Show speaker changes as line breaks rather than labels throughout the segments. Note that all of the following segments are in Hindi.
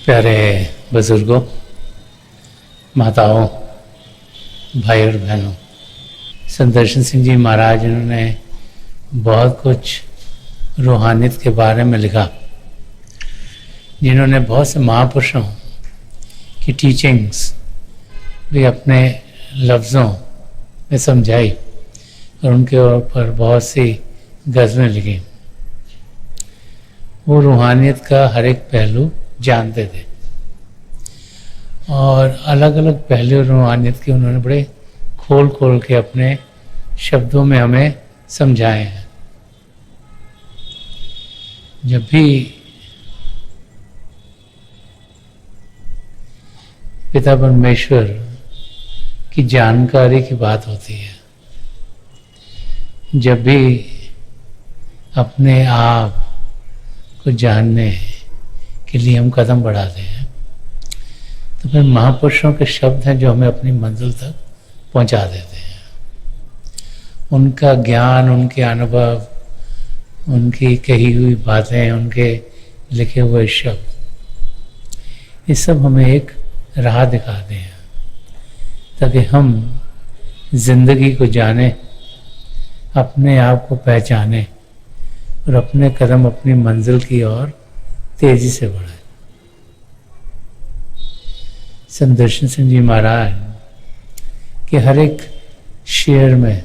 प्यारे बुजुर्गों, माताओं, भाई और बहनों, संदर्शन सिंह जी महाराज इन्होंने बहुत कुछ रूहानियत के बारे में लिखा, जिन्होंने बहुत से महापुरुषों की टीचिंग्स भी अपने लफ्ज़ों में समझाई और उनके ऊपर बहुत सी गज़लें लिखी। वो रूहानियत का हर एक पहलू जानते थे और अलग अलग पहलू रूहानियत के उन्होंने बड़े खोल खोल के अपने शब्दों में हमें समझाए हैं। जब भी पिता परमेश्वर की जानकारी की बात होती है, जब भी अपने आप को जानने के लिए हम कदम बढ़ाते हैं, तो फिर महापुरुषों के शब्द हैं जो हमें अपनी मंजिल तक पहुंचा देते हैं। उनका ज्ञान, उनके अनुभव, उनकी कही हुई बातें, उनके लिखे हुए शब्द, ये सब हमें एक राह दिखाते हैं ताकि हम जिंदगी को जाने, अपने आप को पहचाने और अपने कदम अपनी मंजिल की ओर तेजी से बढ़ाए। संदर्शन सिंह जी महाराज के हर एक शेर में,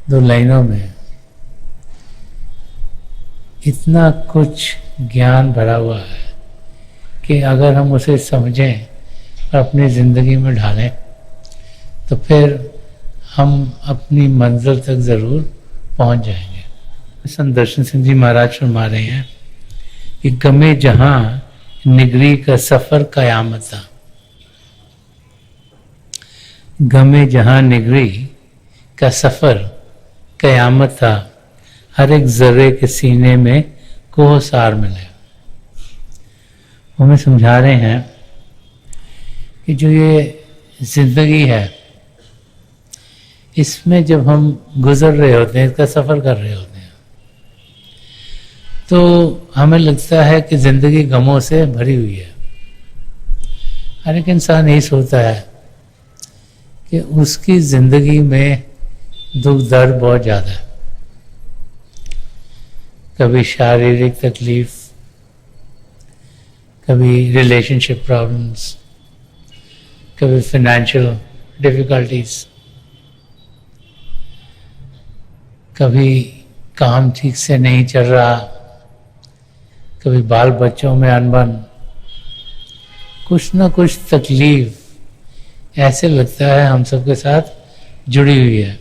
दो लाइनों में इतना कुछ ज्ञान भरा हुआ है कि अगर हम उसे समझें और अपनी ज़िंदगी में ढालें तो फिर हम अपनी मंजिल तक ज़रूर पहुंच जाएंगे। संदर्शन सिंह जी महाराज फरमा रहे हैं कि गमे जहां निगरी का सफ़र कयामत था। गमे जहां निगरी का सफ़र कयामत था, हर एक जर्रे के सीने में कोहसार मिले। हमें समझा रहे हैं कि जो ये जिंदगी है, इसमें जब हम गुजर रहे होते हैं, इसका सफ़र कर रहे होते हैं, तो हमें लगता है कि ज़िंदगी गमों से भरी हुई है। हर एक इंसान यही सोचता है कि उसकी ज़िंदगी में दुख दर्द बहुत ज़्यादा है। कभी शारीरिक तकलीफ, कभी रिलेशनशिप प्रॉब्लम्स, कभी फाइनेंशियल डिफ़िकल्टीज, कभी काम ठीक से नहीं चल रहा, कभी बाल बच्चों में अनबन, कुछ ना कुछ तकलीफ ऐसे लगता है हम सबके साथ जुड़ी हुई है।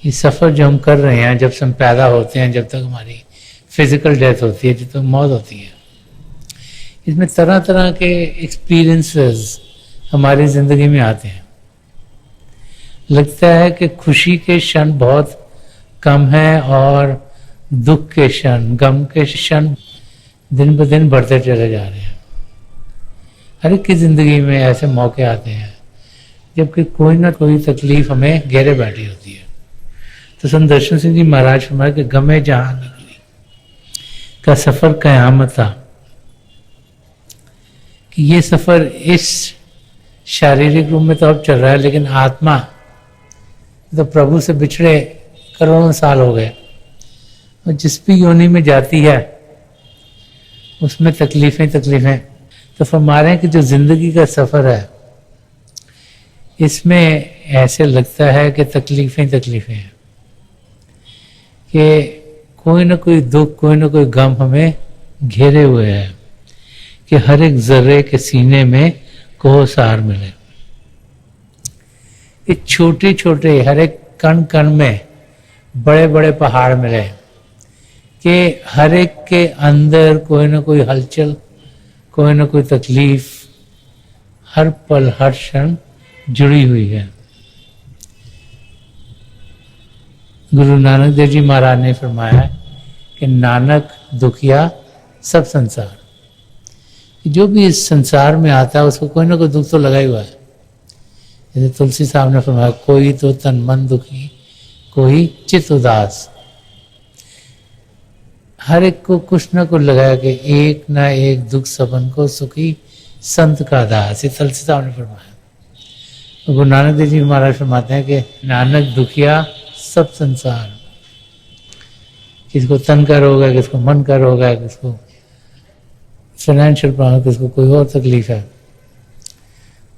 ये सफ़र जो हम कर रहे हैं, जब से हम पैदा होते हैं, जब तक हमारी फिजिकल डेथ होती है, जब तक मौत होती है, इसमें तरह तरह के एक्सपीरियंसेस हमारी ज़िंदगी में आते हैं। लगता है कि खुशी के क्षण बहुत कम है और दुख के क्षण, गम के क्षण दिन ब दिन बढ़ते चले जा रहे हैं। हर एक की ज़िंदगी में ऐसे मौके आते हैं जबकि कोई ना कोई तकलीफ हमें घेरे बैठी होती है। तो संदर्शन सिंह जी महाराज फरमाया कि गमे जहां निगरी का सफ़र कयामत था, कि ये सफ़र इस शारीरिक रूप में तो अब चल रहा है, लेकिन आत्मा तो प्रभु से बिछड़े करोड़ों साल हो गए, और जिस भी योनि में जाती है उसमें तकलीफ़ें तकलीफ़ें। तो फरमा रहे हैं कि जो ज़िंदगी का सफ़र है, इसमें ऐसे लगता है कि तकलीफ़ें तकलीफ़ें हैं, कि कोई ना कोई दुख, कोई ना कोई गम हमें घेरे हुए है, कि हर एक जर्रे के सीने में कोहसार मिले। एक छोटे छोटे हर एक कण कण में बड़े बड़े पहाड़ मिले, कि हर एक के अंदर कोई ना कोई हलचल, कोई ना कोई तकलीफ हर पल हर क्षण जुड़ी हुई है। गुरु नानक देव जी महाराज ने फरमाया कि नानक दुखिया सब संसार, जो भी इस संसार में आता है उसको कोई ना कोई दुख तो लगा ही हुआ है। जैसे तुलसी साहब ने फरमाया, कोई तो तन मन दुखी, कोई चित उदास। हर एक को कुछ ना कुछ लगाया कि एक ना एक दुख सबन को सुखी संत का दास, ये तुलसी साहब ने फरमाया। तो गुरु नानक देव जी महाराज फरमाते हैं कि नानक दुखिया सब संसार, किसको तन का रोग है, किसको मन का रोग है, किसको फाइनेंशियल प्रॉब्लम, किसको कोई और तकलीफ है।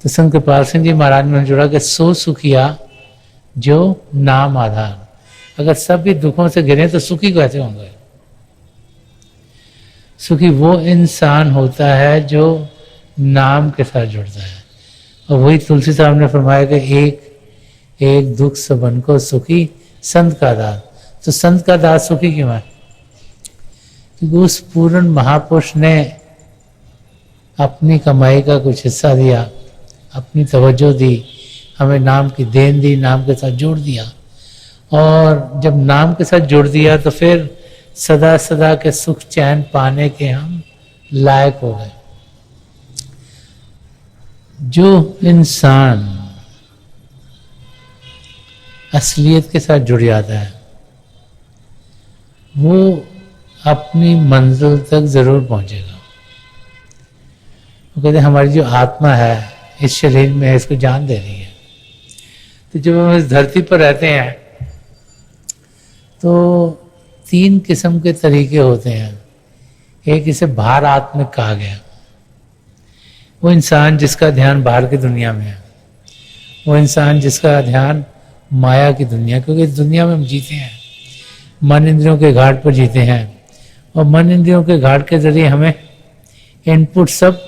तो संत कृपाल सिंह जी महाराज ने जोड़ा कि सो सुखिया जो नाम आधार। अगर सब भी दुखों से घिरे तो सुखी कैसे होंगे? सुखी वो इंसान होता है जो नाम के साथ जुड़ता है। और वही तुलसी साहब ने फरमाया कि एक एक दुख सबन को सुखी संत का दास। तो संत का दास सुखी क्यों है? क्योंकि उस पूर्ण महापुरुष ने अपनी कमाई का कुछ हिस्सा दिया, अपनी तवज्जो दी, हमें नाम की देन दी, नाम के साथ जोड़ दिया। और जब नाम के साथ जोड़ दिया तो फिर सदा सदा के सुख चैन पाने के हम लायक हो गए। जो इंसान असलियत के साथ जुड़ जाता है वो अपनी मंजिल तक जरूर पहुंचेगा। वो कहते हैं हमारी जो आत्मा है इस शरीर में है, इसको जान दे रही है। तो जब हम इस धरती पर रहते हैं तो 3 किस्म के तरीके होते हैं। एक इसे बाहर आत्मिक कहा गया, वो इंसान जिसका ध्यान बाहर की दुनिया में है, वो इंसान जिसका ध्यान माया की दुनिया, क्योंकि इस दुनिया में हम जीते हैं मन इंद्रियों के घाट पर जीते हैं। और मन इंद्रियों के घाट के जरिए हमें इनपुट सब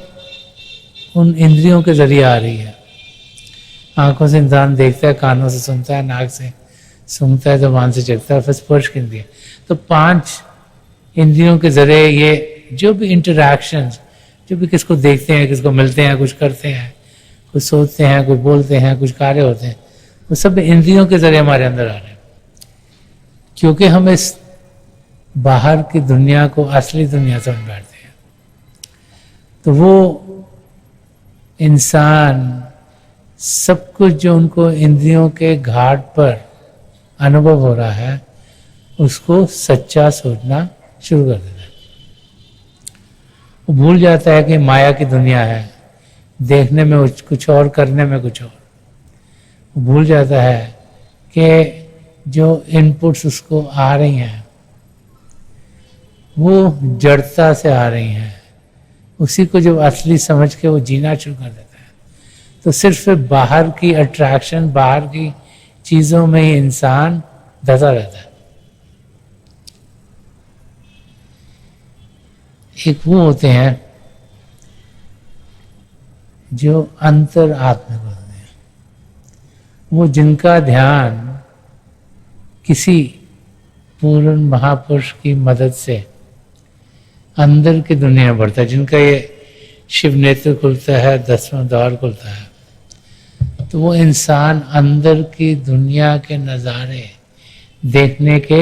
उन इंद्रियों के जरिए आ रही है। आंखों से इंसान देखता है, कानों से सुनता है, नाक से सूंघता है, ज़ुबान से चखता है, फिर स्पर्श की इंद्रिय। तो 5 इंद्रियों के जरिए ये जो भी इंटरैक्शंस, जो भी किसको देखते हैं, किसको मिलते हैं, कुछ करते हैं, कुछ सोचते हैं, कुछ बोलते हैं, कुछ कार्य होते हैं, वो सब इंद्रियों के जरिए हमारे अंदर आ रहे हैं। क्योंकि हम इस बाहर की दुनिया को असली दुनिया समझ बैठते हैं। तो वो इंसान सब कुछ जो उनको इंद्रियों के घाट पर अनुभव हो रहा है उसको सच्चा सोचना शुरू कर देता है। वो भूल जाता है कि माया की दुनिया है, देखने में कुछ और, करने में कुछ और। वो भूल जाता है कि जो इनपुट्स उसको आ रही हैं वो जड़ता से आ रही हैं। उसी को जब असली समझ के वो जीना शुरू कर देता है तो सिर्फ बाहर की अट्रैक्शन, बाहर की चीज़ों में ही इंसान धंसा रहता है। एक वो होते हैं जो अंतर आत्मिक होते हैं, वो जिनका ध्यान किसी पूर्ण महापुरुष की मदद से अंदर की दुनिया में बढ़ता है, जिनका ये शिव नेत्र खुलता है, 10वां द्वार खुलता है, तो वो इंसान अंदर की दुनिया के नज़ारे देखने के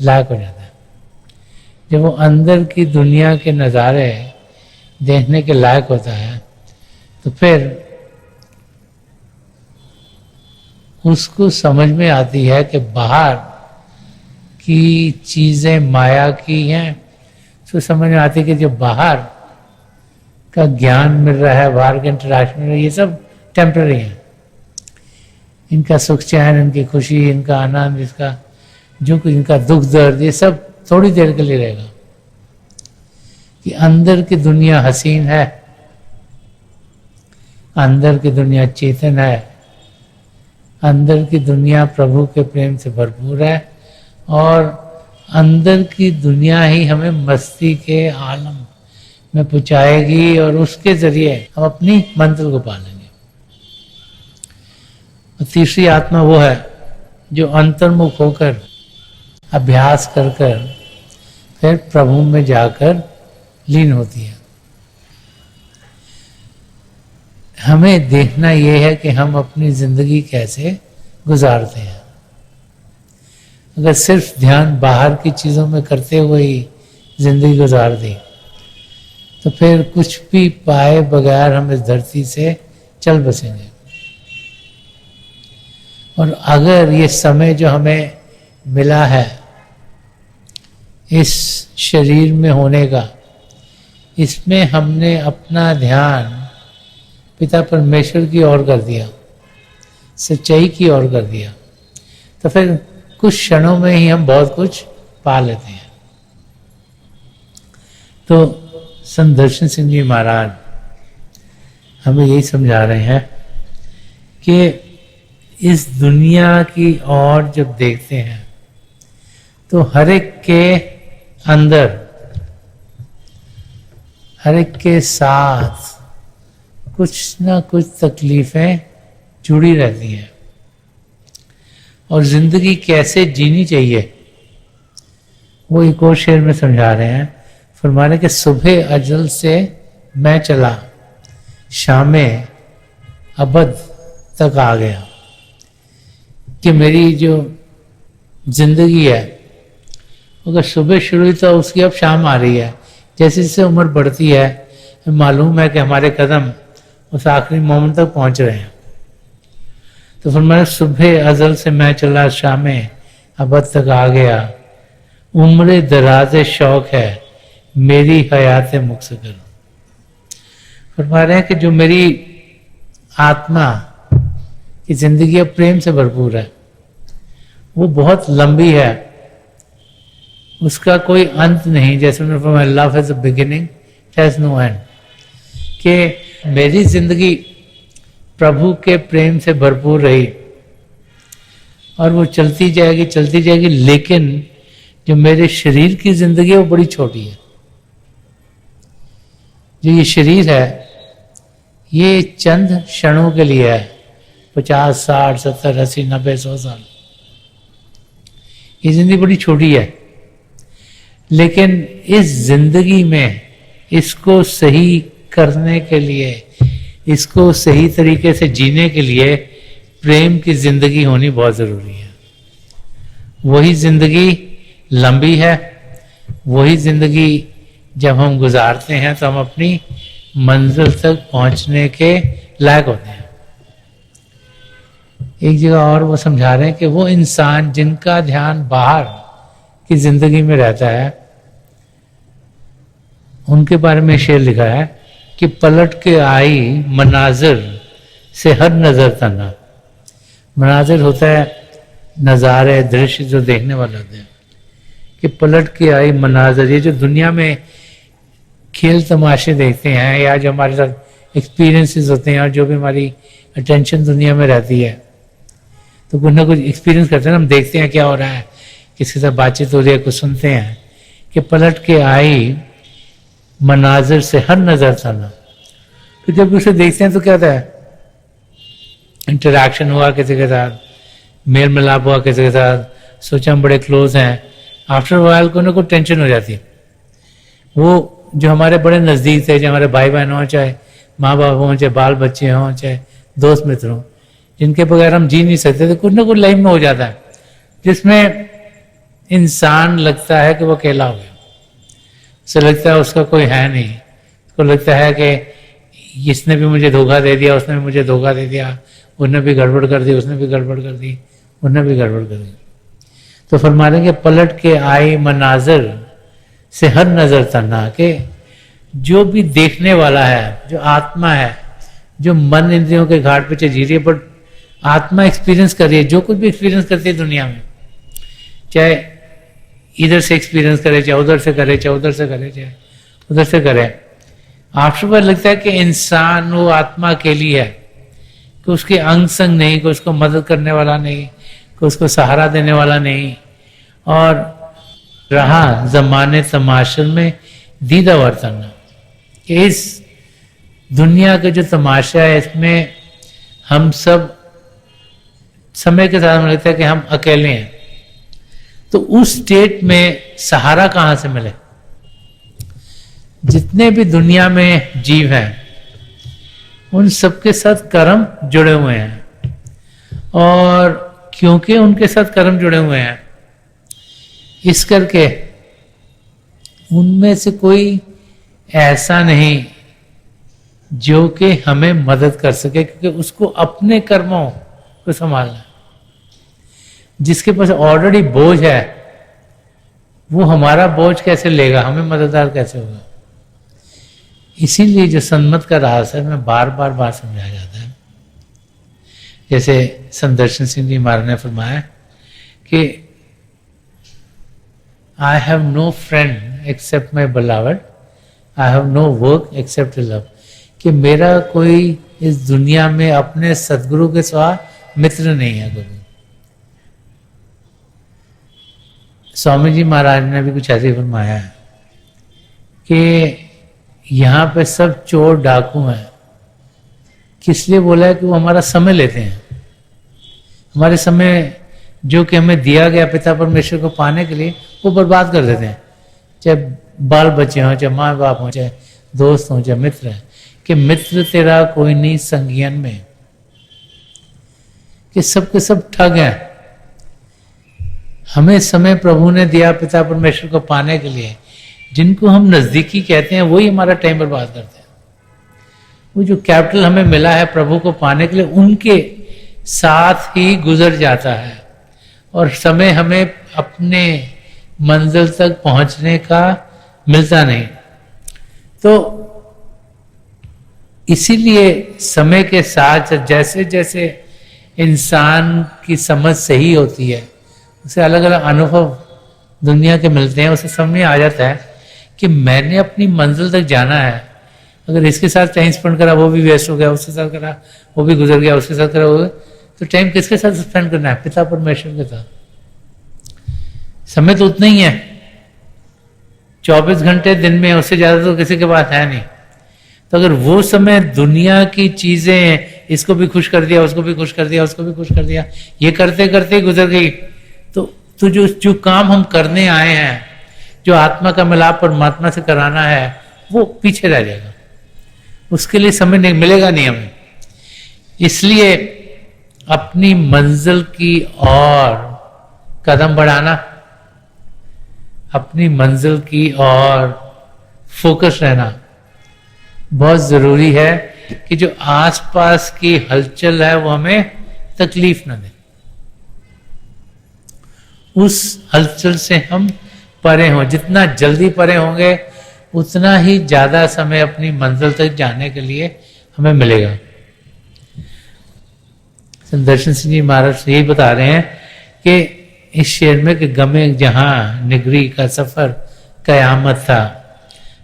लायक हो जाता है। जब वो अंदर की दुनिया के नज़ारे देखने के लायक होता है तो फिर उसको समझ में आती है कि बाहर की चीज़ें माया की हैं। उसको समझ में आती है कि जो बाहर का ज्ञान मिल रहा है, बाहर के इंटरेक्शन मिल रहा है, ये सब टेम्पररी है। इनका सुख चैन, इनकी खुशी, इनका आनंद, इसका जो कुछ, इनका दुख दर्द, ये सब थोड़ी देर के लिए रहेगा। कि अंदर की दुनिया हसीन है, अंदर की दुनिया चेतन है, अंदर की दुनिया प्रभु के प्रेम से भरपूर है और अंदर की दुनिया ही हमें मस्ती के आलम में पहुंचाएगी और उसके जरिए हम अपनी मंजिल को पा लेंगे। और तीसरी आत्मा वो है जो अंतर्मुख होकर अभ्यास कर कर फिर प्रभु में जाकर लीन होती है। हमें देखना ये है कि हम अपनी जिंदगी कैसे गुजारते हैं। अगर सिर्फ ध्यान बाहर की चीज़ों में करते हुए ही जिंदगी गुजार दी तो फिर कुछ भी पाए बगैर हम इस धरती से चल बसेंगे। और अगर ये समय जो हमें मिला है इस शरीर में होने का, इसमें हमने अपना ध्यान पिता परमेश्वर की ओर कर दिया, सच्चाई की ओर कर दिया, तो फिर कुछ क्षणों में ही हम बहुत कुछ पा लेते हैं। तो संत दर्शन सिंह जी महाराज हमें यही समझा रहे हैं कि इस दुनिया की ओर जब देखते हैं तो हर एक के अंदर, हर एक के साथ कुछ ना कुछ तकलीफें जुड़ी रहती हैं, और जिंदगी कैसे जीनी चाहिए वो एक और शेर में समझा रहे हैं। फरमा रहे कि सुबह अजल से मैं चला, शामें अबद तक आ गया। कि मेरी जो जिंदगी है अगर सुबह शुरू हुई तो उसकी अब शाम आ रही है। जैसे जैसे उम्र बढ़ती है मालूम है कि हमारे कदम उस आखिरी मोमेंट तक पहुंच रहे हैं। तो फरमाया सुबह अजल से मैं चला, शामें अबद तक आ गया, उम्र दराज शौक है मेरी हयात मुक्सगर। फरमा रहे हैं कि जो मेरी आत्मा की जिंदगी अब प्रेम से भरपूर है, वो बहुत लंबी है, उसका कोई अंत नहीं। जैसे उन्होंने फरमाया love has a beginning, it has no end. कि मेरी जिंदगी प्रभु के प्रेम से भरपूर रही और वो चलती जाएगी, लेकिन जो मेरे शरीर की जिंदगी है वो बड़ी छोटी है। जो ये शरीर है ये चंद क्षणों के लिए है, 50, 60, 70, 80, 90, 100 साल। ये जिंदगी बड़ी छोटी है, लेकिन इस जिंदगी में इसको सही करने के लिए, इसको सही तरीके से जीने के लिए प्रेम की जिंदगी होनी बहुत जरूरी है। वही जिंदगी लंबी है, वही जिंदगी जब हम गुजारते हैं तो हम अपनी मंजिल तक पहुंचने के लायक होते हैं। एक जगह और वो समझा रहे हैं कि वो इंसान जिनका ध्यान बाहर की जिंदगी में रहता है उनके बारे में शेर लिखा है कि पलट के आई मनाजिर से हर नजर तना। मनाजिर होता है नज़ारे, दृश्य जो देखने वाले होते हैं। कि पलट के आई मनाजिर, ये जो दुनिया में खेल तमाशे देखते हैं या जो हमारे साथ एक्सपीरियंसेस होते हैं और जो भी हमारी अटेंशन दुनिया में रहती है, तो कुछ ना कुछ एक्सपीरियंस करते हैं, हम देखते हैं क्या हो रहा है, किसके साथ बातचीत हो रही है, कुछ सुनते हैं। कि पलट के आई मनाजिर से हर नजर तना। तो जब उसे देखते हैं तो क्या होता है, इंटरेक्शन हुआ किसी के साथ, मेल मिलाप हुआ किसी के साथ, सोचा हम बड़े क्लोज हैं, आफ्टर वाइल को ना कोई टेंशन हो जाती है। वो जो हमारे बड़े नज़दीक थे, जो हमारे भाई बहन हों, चाहे माँ बाप हों, चाहे बाल बच्चे हों, चाहे दोस्त मित्र हों, जिनके बगैर हम जी नहीं सकते, तो कुछ ना कुछ लाइफ में हो जाता है जिसमें इंसान लगता है कि वो अकेला हो गया। उसे लगता है उसका कोई है नहीं, उसको लगता है कि इसने भी मुझे धोखा दे दिया, उसने भी मुझे धोखा दे दिया, उसने भी गड़बड़ कर दी, उसने भी गड़बड़ कर दी, उसने भी गड़बड़ कर दी। तो फरमा देंगे पलट के आई मनाजिर से हर नजर तना। के जो भी देखने वाला है, जो आत्मा है, जो मन इंद्रियों के घाट पे जी रही है, बट आत्मा एक्सपीरियंस कर रही है, जो कुछ भी एक्सपीरियंस करती है दुनिया में, चाहे इधर से एक्सपीरियंस करे, चाहे उधर से करे, चाहे उधर से करे, चाहे उधर से करे, आफ्टर पर लगता है कि इंसान वो आत्मा अकेली है, कि उसके अंग संग नहीं, कि उसको मदद करने वाला नहीं, कि उसको सहारा देने वाला नहीं, और रहा जमाने तमाशर में दीदा वर्तना। कि इस दुनिया का जो तमाशा है इसमें हम सब समय के साथ हमें लगता है कि हम अकेले हैं। तो उस स्टेट में सहारा कहां से मिले? जितने भी दुनिया में जीव हैं उन सबके साथ कर्म जुड़े हुए हैं, और क्योंकि उनके साथ कर्म जुड़े हुए हैं इस करके उनमें से कोई ऐसा नहीं जो कि हमें मदद कर सके, क्योंकि उसको अपने कर्मों को संभालना है। जिसके पास ऑलरेडी बोझ है वो हमारा बोझ कैसे लेगा, हमें मददगार कैसे होगा। इसीलिए जो सन्मत का रहस्य में बार बार समझाया जाता है। जैसे संदर्शन सिंह जी महाराज ने फरमाया कि I have no friend except my beloved, I have no work except love, कि मेरा कोई इस दुनिया में अपने सदगुरु के सिवा मित्र नहीं है कोई। स्वामी जी महाराज ने भी कुछ ऐसे फरमाया है कि यहाँ पे सब चोर डाकू हैं। किस लिए बोला है कि वो हमारा समय लेते हैं, हमारे समय जो कि हमें दिया गया पिता परमेश्वर को पाने के लिए वो बर्बाद कर देते हैं। चाहे बाल बच्चे हों, चाहे माँ बाप हों, चाहे दोस्त हों, चाहे मित्र हैं, कि मित्र तेरा कोई नहीं संगियन में, कि सब के सब ठग हैं। हमें समय प्रभु ने दिया पिता परमेश्वर को पाने के लिए, जिनको हम नजदीकी कहते हैं वही हमारा टाइम बर्बाद करते हैं। वो जो कैपिटल हमें मिला है प्रभु को पाने के लिए, उनके साथ ही गुजर जाता है और समय हमें अपने मंजिल तक पहुंचने का मिलता नहीं। तो इसीलिए समय के साथ जैसे जैसे इंसान की समझ सही होती है, उसे अलग अलग अनुभव दुनिया के मिलते हैं, उसे समझ में आ जाता है कि मैंने अपनी मंजिल तक जाना है। अगर इसके साथ टाइम स्पेंड करा वो भी वेस्ट हो गया, उसके साथ करा वो भी गुजर गया, उसके साथ करा वो, तो टाइम किसके साथ स्पेंड करना है? पिता परमेश्वर के साथ। समय तो उतना ही है, 24 घंटे दिन में, उससे ज्यादा तो किसी के पास है नहीं। तो अगर वो समय दुनिया की चीजें, इसको भी खुश कर दिया, उसको भी खुश कर दिया, उसको भी खुश कर दिया, ये करते करते गुजर गई, तो जो काम हम करने आए हैं, जो आत्मा का मिलाप परमात्मा से कराना है, वो पीछे रह जाएगा। उसके लिए समय नहीं मिलेगा नहीं हमें। इसलिए अपनी मंजिल की ओर कदम बढ़ाना, अपनी मंजिल की ओर फोकस रहना बहुत जरूरी है, कि जो आसपास की हलचल है वो हमें तकलीफ न दे, उस हलचल से हम परे हों। जितना जल्दी परे होंगे उतना ही ज्यादा समय अपनी मंजिल तक जाने के लिए हमें मिलेगा। संदर्शन सिंह जी महाराज यही बता रहे हैं कि इस शेर में कि गमे जहां निगरी का सफर कयामत था,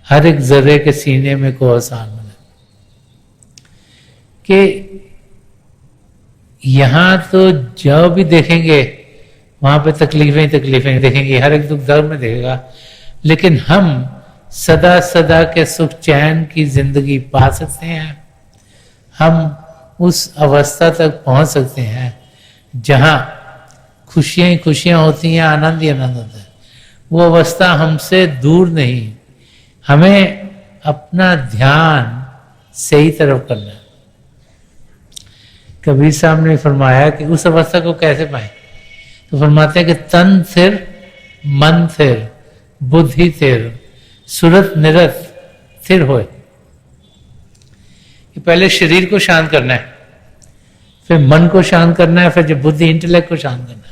हर एक जर्रे के सीने में को आसान मिला। कि यहां तो जो भी देखेंगे वहां पे तकलीफें तकलीफें देखेंगे, हर एक दुख दर्द में देखेगा, लेकिन हम सदा सदा के सुख चैन की जिंदगी पा सकते हैं। हम उस अवस्था तक पहुंच सकते हैं जहां खुशियां ही खुशियां होती हैं, आनंद ही आनंद होता है। वो अवस्था हमसे दूर नहीं, हमें अपना ध्यान सही तरफ करना है। कबीर साहब ने फरमाया कि उस अवस्था को कैसे पाए, तो फरमाते हैं कि तन थिर, मन थिर, बुद्धि थिर, सुरत निरत थिर होए। पहले शरीर को शांत करना है, फिर मन को शांत करना है, फिर जब बुद्धि इंटेलेक्ट को शांत करना है।